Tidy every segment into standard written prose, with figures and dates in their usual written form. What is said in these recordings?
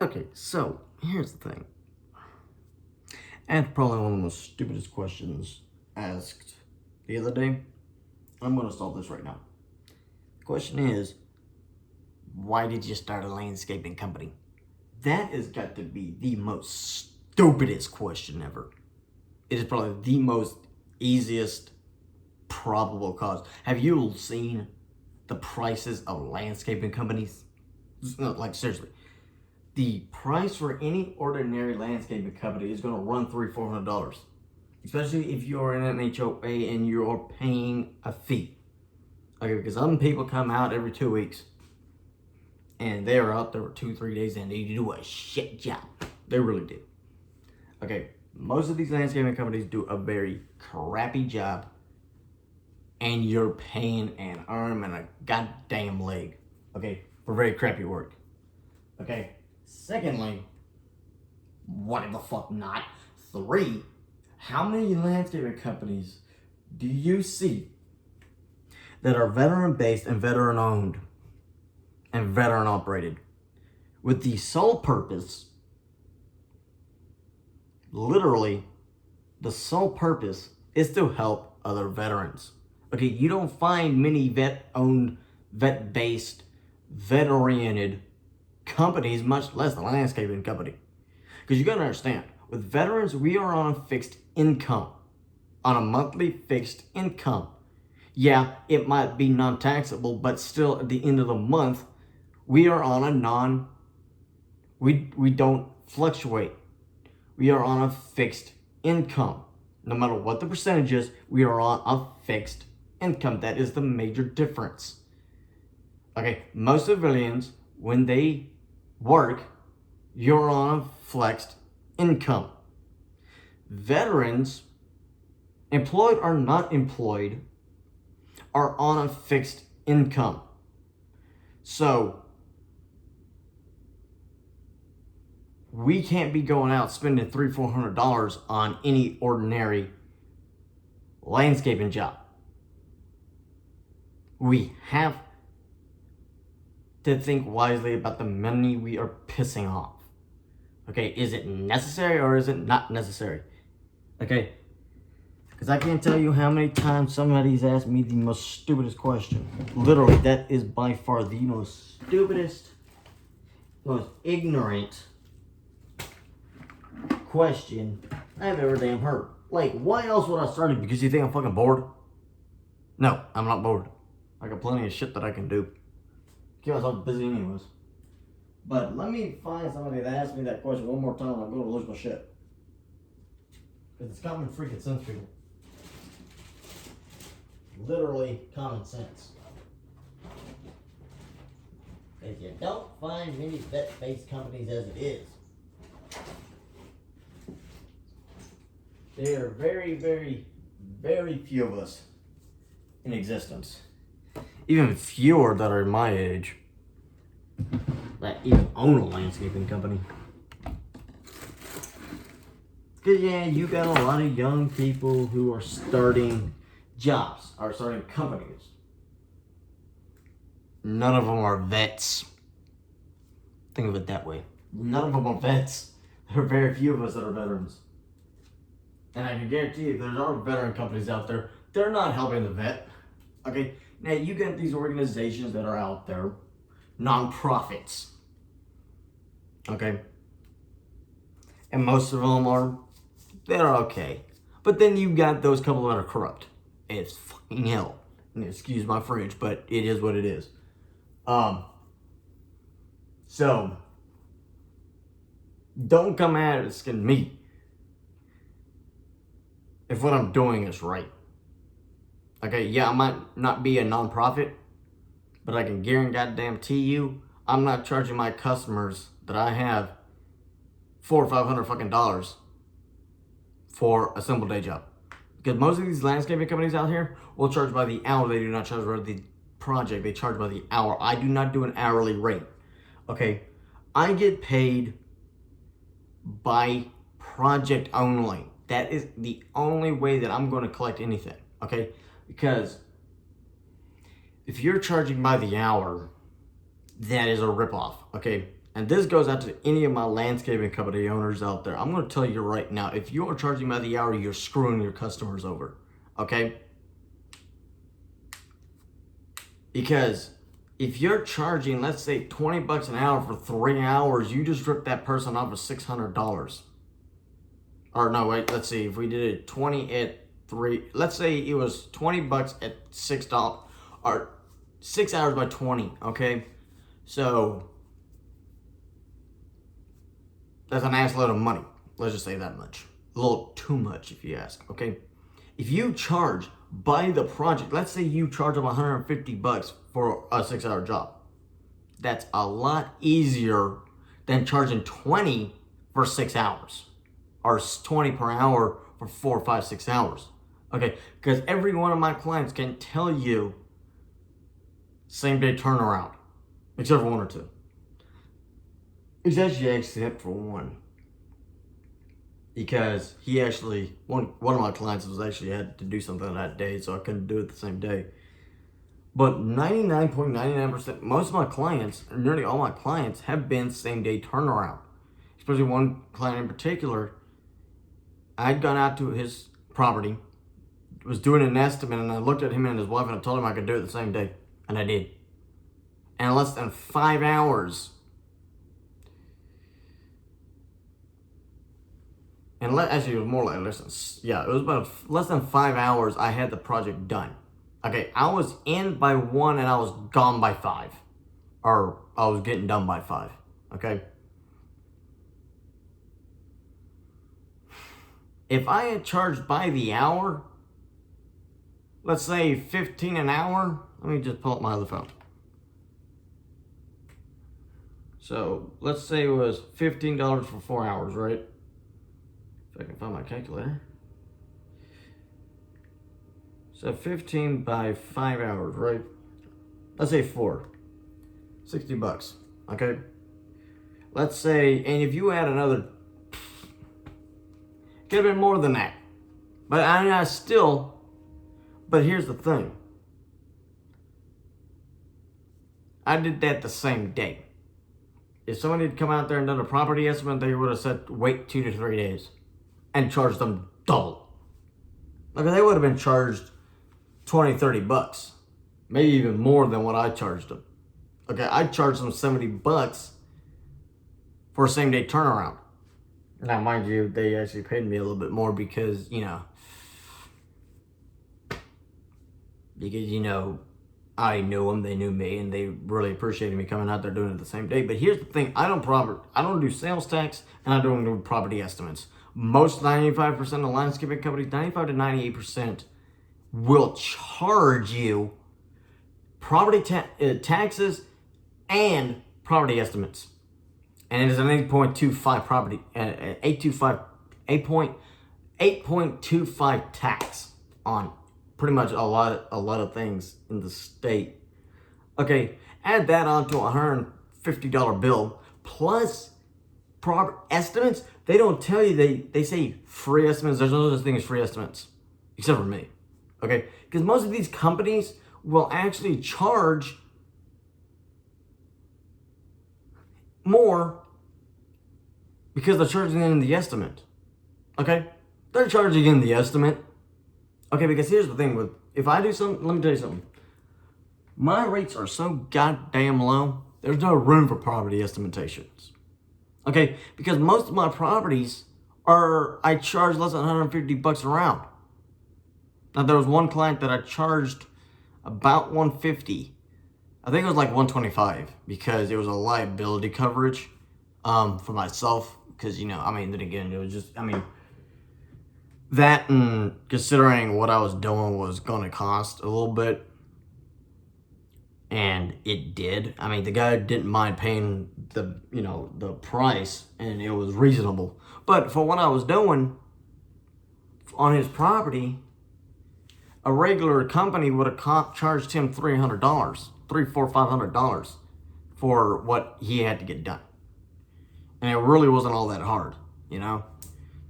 Okay, so here's the thing. And probably one of the most stupidest questions asked the other day. I'm going to solve this right now. The question is, why did you start a landscaping company? That has got to be the most stupidest question ever. It is probably the most easiest probable cause. Have you seen the prices of landscaping companies? No, like seriously. The price for any ordinary landscaping company is going to run $300-$400, especially if you're in an HOA and you're paying a fee. Okay, because some people come out every 2 weeks and they are out there for 2-3 days and they do a shit job. They really do. Okay, most of these landscaping companies do a very crappy job, and you're paying an arm and a goddamn leg, okay, for very crappy work. Okay. Secondly, why the fuck not? 3, how many landscaping companies do you see that are veteran based and veteran owned and veteran operated with the sole purpose, literally, the sole purpose is to help other veterans? Okay, you don't find many vet owned, vet based, vet oriented companies, much less the landscaping company. Because you gotta understand, with veterans, we are on a fixed income, on a monthly fixed income. Yeah, it might be non-taxable, but still at the end of the month, we are on a we don't fluctuate. We are on a fixed income. No matter what the percentage is, we are on a fixed income. That is the major difference. Okay, most civilians, when they work, you're on a flexed income. Veterans, employed or not employed, are on a fixed income. So we can't be going out spending $300-$400 on any ordinary landscaping job. We have to think wisely about the money we are pissing off. Okay, is it necessary or is it not necessary? Okay, because I can't tell you how many times somebody's asked me the most stupidest question. Literally, that is by far the most stupidest, most ignorant question I've ever damn heard. Like, why else would I start it? Because you think I'm fucking bored? No, I'm not bored. I got plenty of shit that I can do. Keep myself busy anyways. But let me find somebody that asks me that question one more time. I'm going to lose my shit. Because it's common freaking sense, people. Literally common sense. If you don't find many vet-based companies as it is, there are very, very, very few of us in existence. Even fewer that are my age that even own a landscaping company. Because, yeah, you got a lot of young people who are starting jobs, are starting companies. None of them are vets. Think of it that way. None of them are vets. There are very few of us that are veterans. And I can guarantee you, there are veteran companies out there, they're not helping the vet. Okay, now you get these organizations that are out there, non-profits. Okay, and most of them they're okay. But then you got those couple that are corrupt. It's fucking hell. And excuse my French, but it is what it is. So don't come at asking me if what I'm doing is right. Okay, yeah, I might not be a non-profit, but I can guarantee you, I'm not charging my customers that I have $400 or $500 fucking dollars for a simple day job. Because most of these landscaping companies out here will charge by the hour. They do not charge by the project. They charge by the hour. I do not do an hourly rate. Okay, I get paid by project only. That is the only way that I'm going to collect anything. Okay, because if you're charging by the hour, that is a ripoff. Okay, and this goes out to any of my landscaping company owners out there. I'm going to tell you right now, if you are charging by the hour, you're screwing your customers over. Okay? Because if you're charging, let's say, 20 bucks an hour for 3 hours, you just ripped that person off of $600. Or no, wait, let's see. If we did it 20 at 3, let's say it was 20 bucks at $6, or 6 hours by 20, okay? So that's an ass load of money. Let's just say that much. A little too much, if you ask, okay? If you charge by the project, let's say you charge them 150 bucks for a 6-hour job. That's a lot easier than charging 20 for 6 hours, or 20 per hour for 4, 5, 6 hours. Okay, because every one of my clients can tell you same day turnaround, except for 1 or 2. Except for one. Because he actually, one of my clients was actually had to do something that day, so I couldn't do it the same day. But 99.99%, most of my clients, nearly all my clients, have been same day turnaround. Especially one client in particular, I'd gone out to his property, was doing an estimate, and I looked at him and his wife and I told him I could do it the same day. And I did. And in less than 5 hours, and actually, it was more like it was about less than 5 hours. I had the project done. Okay, I was in by 1 and I was gone by 5, or I was getting done by 5. Okay. If I had charged by the hour, let's say 15 an hour. Let me just pull up my other phone. So let's say it was $15 for 4 hours, right? If I can find my calculator. So 15 by 5 hours, right? Let's say 4. 60 bucks, okay? Let's say, and if you add another, could have been more than that. But but here's the thing. I did that the same day. If somebody had come out there and done a property estimate, they would have said wait 2 to 3 days and charged them double. Like, they would have been charged 20, 30 bucks. Maybe even more than what I charged them. Okay, I charged them 70 bucks for a same day turnaround. Now, mind you, they actually paid me a little bit more because, I knew them, they knew me, and they really appreciated me coming out there doing it the same day. But here's the thing, I don't do sales tax, and I don't do property estimates. Most 95% of landscaping companies, 95 to 98%, will charge you property taxes and property estimates. And it is an 8.25 property, 8.25 tax on pretty much a lot of things in the state. Okay, add that onto a $150 bill plus proper estimates. They don't tell you, they say free estimates. There's no such thing as free estimates, except for me. Okay, because most of these companies will actually charge more because they're charging in the estimate. Okay, they're charging in the estimate. Okay, because here's the thing with, if I do something, let me tell you something. My rates are so goddamn low, there's no room for property estimations. Okay, because most of my properties I charge less than 150 bucks a round. Now, there was one client that I charged about 150. I think it was like 125 because it was a liability coverage for myself. Because, then again, it was just, that, and considering what I was doing was going to cost a little bit. And it did. The guy didn't mind paying the price, and it was reasonable. But for what I was doing on his property, a regular company would have charged him $300, $500 for what he had to get done. And it really wasn't all that hard, So I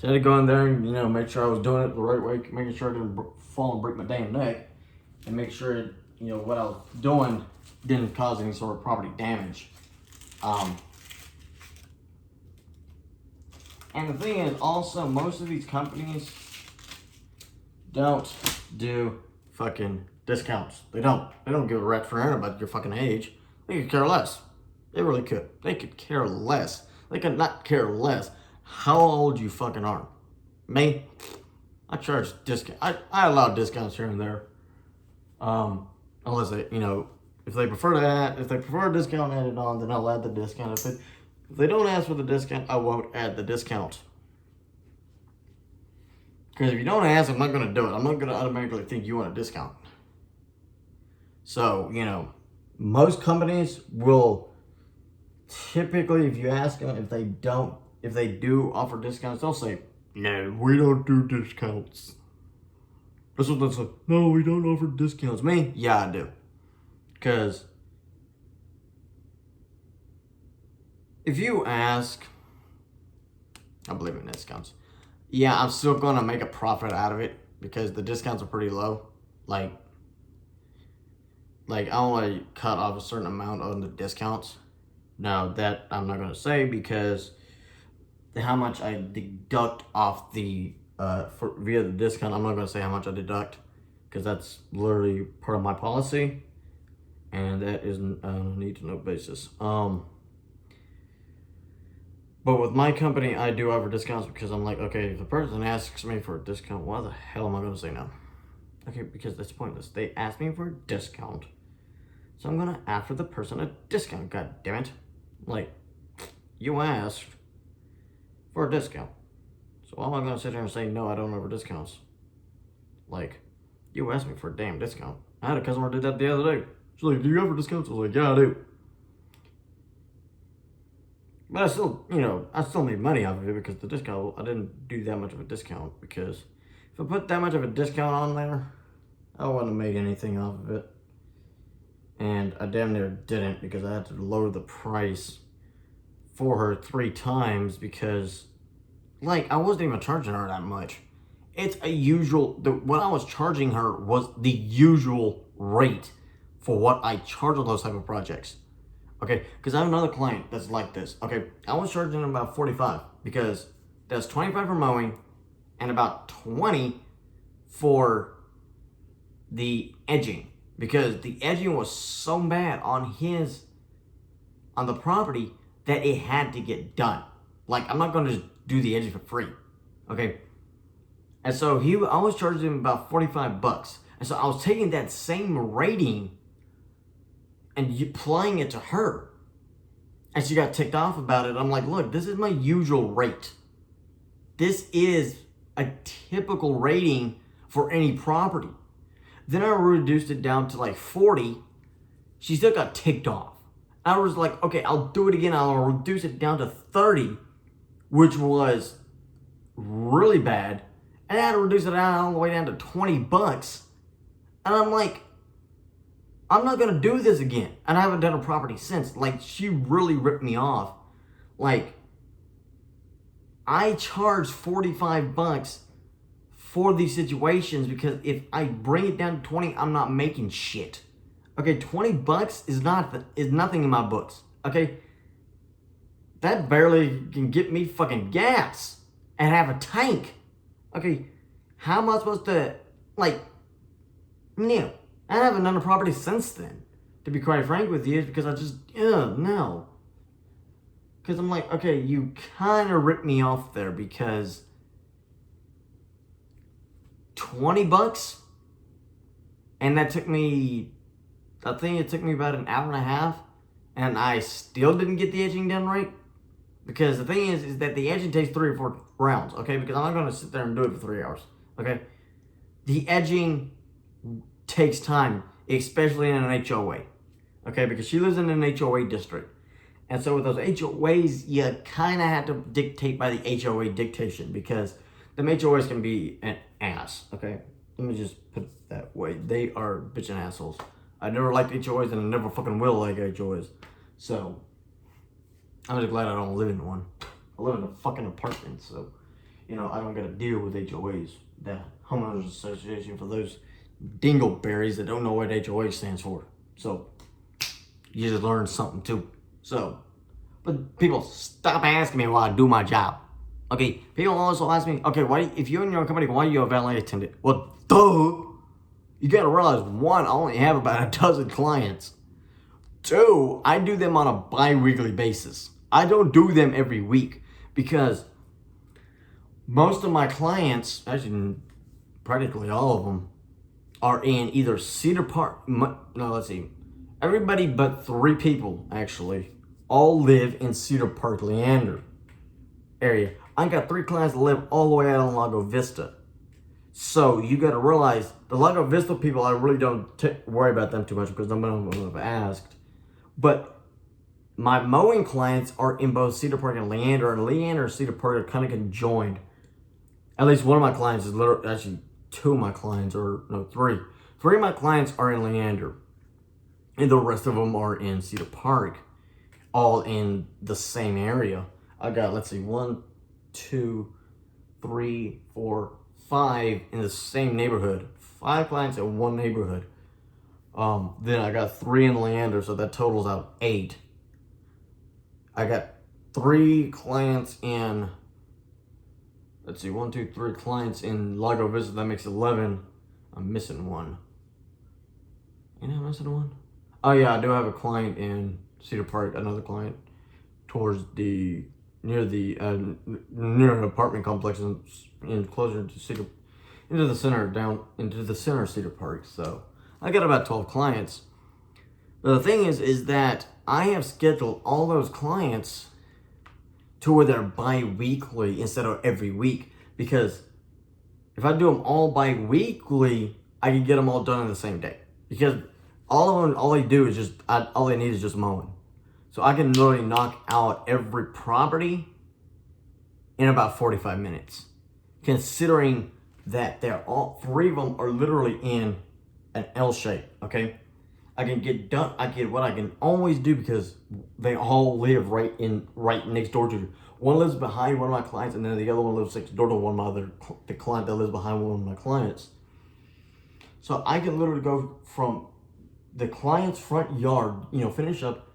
had to go in there and, make sure I was doing it the right way, making sure I didn't fall and break my damn neck, and make sure, what I was doing didn't cause any sort of property damage. And the thing is, also, most of these companies don't do fucking discounts. They don't. They don't give a rat for about your fucking age. They could care less. They really could. They could care less. They could not care less how old you fucking are. Me, I charge discount. I allow discounts here and there. Unless they, if they prefer that, if they prefer a discount added on, then I'll add the discount. If they don't ask for the discount, I won't add the discount. Because if you don't ask, I'm not going to do it. I'm not going to automatically think you want a discount. So, most companies will typically, if you ask them, if they do offer discounts, they'll say, no, we don't do discounts. That's what they'll say. No, we don't offer discounts. Me? Yeah, I do. Because if you ask, I believe in discounts. Yeah, I'm still going to make a profit out of it because the discounts are pretty low. Like I only cut off a certain amount on the discounts. Now that I'm not going to say because how much I deduct off the via the discount, I'm not going to say how much I deduct because that's literally part of my policy, and that is on a need to know basis. But with my company, I do offer discounts because I'm like, okay, if the person asks me for a discount, why the hell am I going to say no? Okay, because that's pointless. They asked me for a discount, so I'm going to offer the person a discount. God damn it. Like, you asked for a discount. So why am I going to sit here and say, no, I don't offer discounts? Like, you asked me for a damn discount. I had a customer do that the other day. She's like, do you offer discounts? I was like, yeah, I do. But I still made money off of it because the discount, I didn't do that much of a discount because if I put that much of a discount on there, I wouldn't have made anything off of it. And I damn near didn't because I had to lower the price for her 3 times because, I wasn't even charging her that much. It's a usual, what I was charging her was the usual rate for what I charge on those type of projects. Okay, because I have another client that's like this. Okay, I was charging him about 45 because that's 25 for mowing and about 20 for the edging. Because the edging was so bad on the property that it had to get done. I'm not going to just do the edging for free. Okay, and so I was charging him about 45 bucks. And so I was taking that same rating and applying it to her. And she got ticked off about it. I'm like, look, this is my usual rate. This is a typical rating for any property. Then I reduced it down to 40. She still got ticked off. I was like, okay, I'll do it again. I'll reduce it down to 30, which was really bad. And I had to reduce it all the way down to 20 bucks. And I'm like, I'm not going to do this again. And I haven't done a property since. She really ripped me off. I charge 45 bucks for these situations because if I bring it down to 20, I'm not making shit. Okay, 20 bucks is nothing in my books. Okay? That barely can get me fucking gas and have a tank. Okay, how am I supposed to, no. I haven't done a property since then, to be quite frank with you, because I just, no. Because I'm like, okay, you kind of ripped me off there because 20 bucks, and that took me, I think it took me about an hour and a half, and I still didn't get the edging done right. Because the thing is that the edging takes 3 or 4 rounds, okay? Because I'm not going to sit there and do it for 3 hours, okay? The edging takes time, especially in an HOA, okay? Because she lives in an HOA district. And so with those HOAs, you kind of have to dictate by the HOA dictation because them HOAs can be an ass, okay? Let me just put it that way. They are bitchin' assholes. I never liked HOAs and I never fucking will like HOAs. So, I'm just glad I don't live in one. I live in a fucking apartment, so, I don't gotta deal with HOAs. The Homeowners Association, for those dingleberries that don't know what HOA stands for. So, you just learned something too. So, but people, stop asking me while I do my job. Okay, people also ask me, okay, why if you own your own company, why are you a valet attendant? Well, duh. You gotta realize, one, I only have about a dozen clients. Two, I do them on a bi-weekly basis. I don't do them every week because most of my clients, actually practically all of them, are in either Cedar Park. No, let's see. Everybody but 3 people, actually, all live in Cedar Park, Leander area. I got 3 clients that live all the way out in Lago Vista. So you got to realize the Lago Vista people, I really don't worry about them too much because none of them have asked. But my mowing clients are in both Cedar Park and Leander and Cedar Park are kind of conjoined. At least one of my clients is literally, actually 2 of my clients, or no, 3. 3 of my clients are in Leander, and the rest of them are in Cedar Park, all in the same area. I got, let's see, 1, 2, 3, 4, 5 in the same neighborhood. 5 clients in one neighborhood. Then I got 3 in Leander, so that totals out 8. I got 3 clients in, let's see, 1, 2, 3 clients in Lago Vista. That makes 11. I'm missing 1. Am I missing 1? Oh yeah, I do have a client in Cedar Park. Another client towards the near an apartment complex and closer to Cedar, into the center of Cedar Park. So I got about 12 clients. But the thing is that I have scheduled all those clients to where they're bi-weekly instead of every week, because if I do them all bi-weekly, I can get them all done in the same day, because all of them, all they do is just, all they need is just mowing. So I can literally knock out every property in about 45 minutes, considering that they're all 3 of them are literally in an L shape. Okay, I can get done. I get what I can always do because they all live right next door to you. One lives behind one of my clients, and then the other one lives next door to one of the client that lives behind one of my clients. So I can literally go from the client's front yard, finish up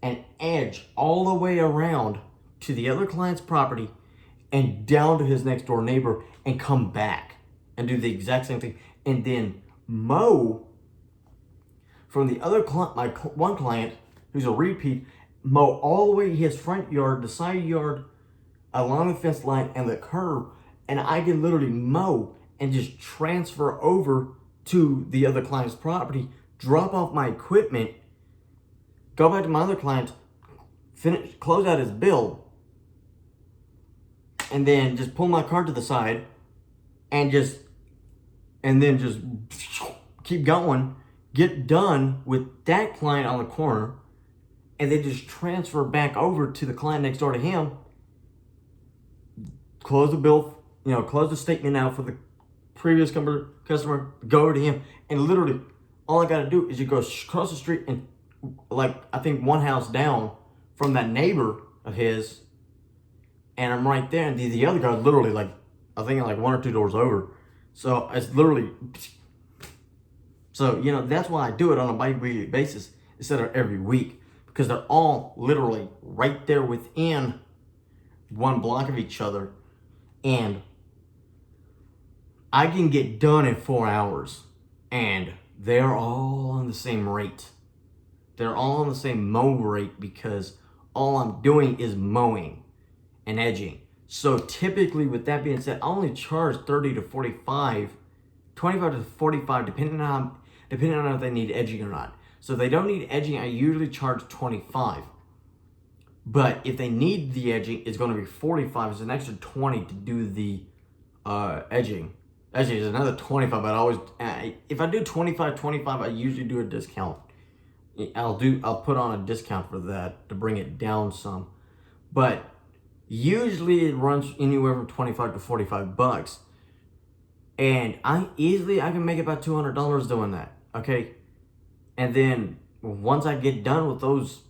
and edge all the way around to the other client's property and down to his next door neighbor and come back and do the exact same thing, and then mow from the other client, one client who's a repeat, mow all the way his front yard, the side yard, along the fence line and the curb, and I can literally mow and just transfer over to the other client's property, drop off my equipment, go back to my other client, finish, close out his bill, and then just pull my car to the side and then just keep going, get done with that client on the corner, and then just transfer back over to the client next door to him, close the bill, close the statement out for the previous customer, go over to him, and literally all I gotta do is you go across the street and, like, I think one house down from that neighbor of his, and I'm right there, and the other guy's literally like, I think like 1 or 2 doors over. So it's literally, so that's why I do it on a bi-weekly basis instead of every week, because they're all literally right there within 1 block of each other, and I can get done in 4 hours, and they're all on the same rate. They're all on the same mow rate because all I'm doing is mowing and edging. So typically, with that being said, I only charge 30 to 45, 25 to 45, depending on if they need edging or not. So if they don't need edging, I usually charge 25. But if they need the edging, it's going to be 45. It's an extra 20 to do the edging. Actually, it's another 25, but I always, if I do 25, I usually do a discount. I'll put on a discount for that to bring it down some. But usually it runs anywhere from 25 to 45 bucks. And I can make about $200 doing that. Okay. And then once I get done with those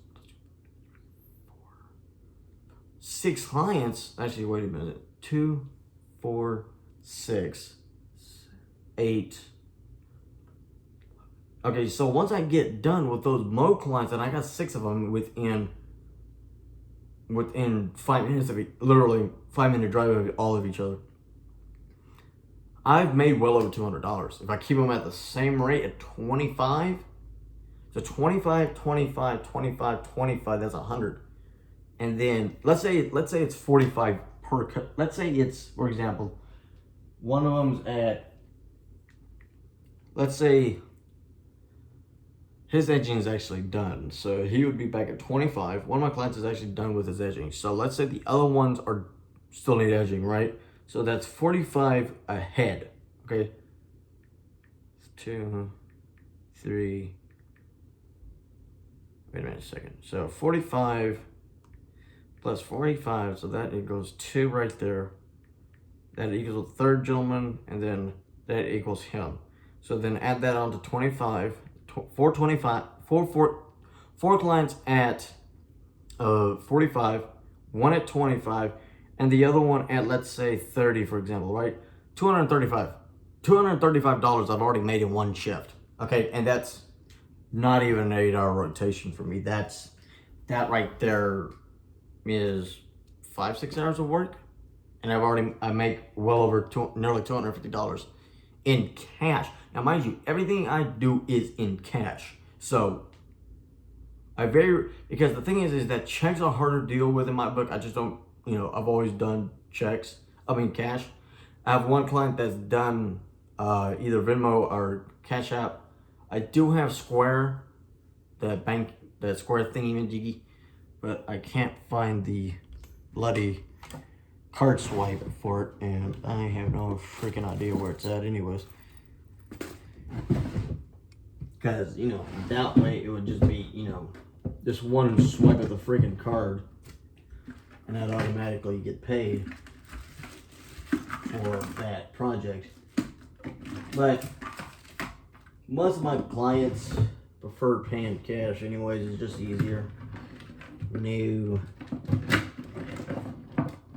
6 clients, actually, wait a minute, 2, 4, 6, 8. Okay, so once I get done with those mow clients, and I got 6 of them within within 5 minutes of literally 5-minute drive of all of each other. I've made well over $200 if I keep them at the same rate at 25. So 25, 25, 25, 25. That's 100. And then let's say it's 45 per cut. Let's say it's, for example, one of them's at, let's say his edging is actually done. So he would be back at 25. One of my clients is actually done with his edging. So let's say the other ones are still need edging, right? So that's 45 ahead, okay? 2, 3, wait a minute a second. So 45 plus 45, so that equals 2 right there. That equals the third gentleman, and then that equals him. So then add that on to 25. 425, four clients at 45, one at 25, and the other one at, let's say, 30, for example, right? $235 I've already made in one shift, okay? And that's not even an 8-hour rotation for me. That right there is 5-6 hours of work, and I make well over nearly $250 in cash. Now, mind you, everything I do is in cash. So because the thing is that checks are harder to deal with in my book. I just don't, I've always done cash. I have one client that's done either Venmo or Cash App. I do have Square, the Square thingy-majiggy, but I can't find the bloody card swipe for it, and I have no freaking idea where it's at anyways. Because, that way it would just be, just one swipe of the freaking card, and that automatically get paid for that project. But most of my clients prefer paying cash anyways. It's just easier. No.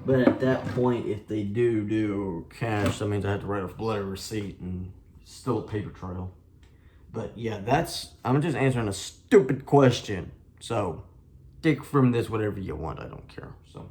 But at that point, if they do cash, that means I have to write a bloody receipt and still a paper trail. But yeah, I'm just answering a stupid question. So take from this whatever you want. I don't care. So.